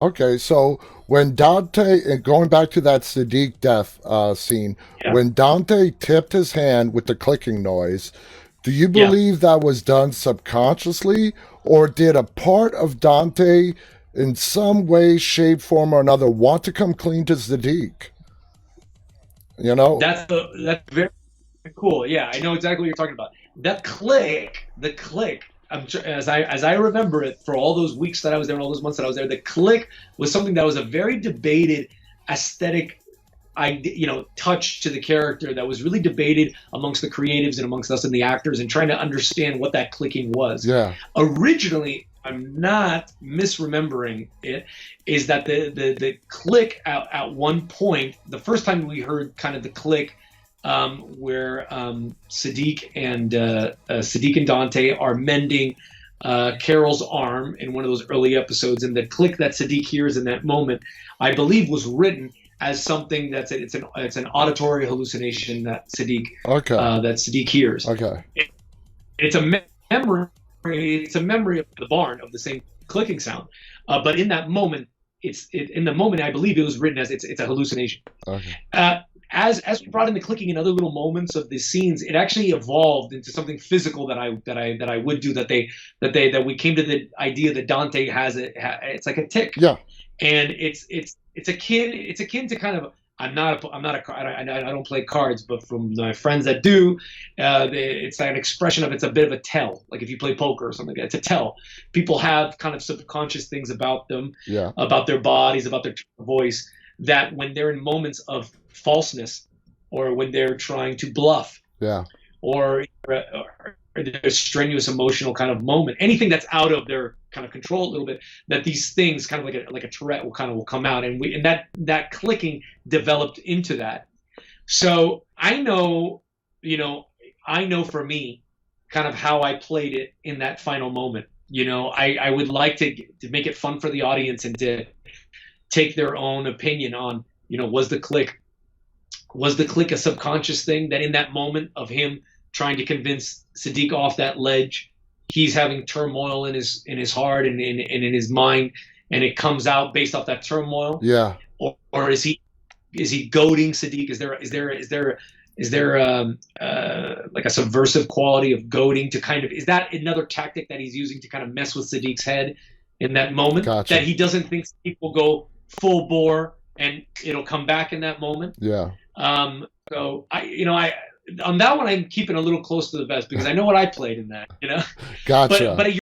Okay, so when Dante, and going back to that Sadiq death scene, Yeah. when Dante tipped his hand with the clicking noise, do you Yeah. believe that was done subconsciously, or did a part of Dante, in some way, shape, form, or another, want to come clean to Sadiq? You know? That's very cool. Yeah, I know exactly what you're talking about. The click. As I remember it, for all those weeks that I was there, and all those months that I was there, the click was something that was a very debated aesthetic, touch to the character that was really debated amongst the creatives and amongst us and the actors, and trying to understand what that clicking was. Yeah, Originally, I'm not misremembering it, is that the click at one point, the first time we heard kind of the click, where Sadiq and Dante are mending Carol's arm in one of those early episodes, and the click that Sadiq hears in that moment, I believe, was written as something it's an auditory hallucination okay, that Sadiq hears. okay. It's a memory. It's a memory of the barn of the same clicking sound, but in that moment, in the moment, I believe it was written as it's a hallucination. Okay. Uh, as we brought in the clicking in other little moments of the scenes, it actually evolved into something physical that I would do, that we came to the idea that Dante has it's like a tick, Yeah. and it's akin to kind of, I don't play cards, but from my friends that do, it's an expression of, it's a bit of a tell. Like if you play poker or something, it's a tell. People have kind of subconscious things about them, Yeah. about their bodies, about their voice, that when they're in moments of falseness, or when they're trying to bluff, Yeah. or a strenuous emotional kind of moment, anything that's out of their kind of control a little bit, that these things kind of like a Tourette will come out, and that clicking developed into that. So I know for me, kind of how I played it in that final moment. I would like to make it fun for the audience, and to take their own opinion on, was the click a subconscious thing, that in that moment of him trying to convince Sadiq off that ledge, he's having turmoil in his heart, and in his mind, and it comes out based off that turmoil, Yeah. or is he goading Sadiq? Is there like a subversive quality of goading, to kind of, is that another tactic that he's using to kind of mess with Sadiq's head in that moment, that Gotcha. he doesn't think Sadiq will go full bore and it'll come back in that moment? Yeah. So I on that one, I'm keeping a little close to the vest, because I know what I played in that. But Gotcha. but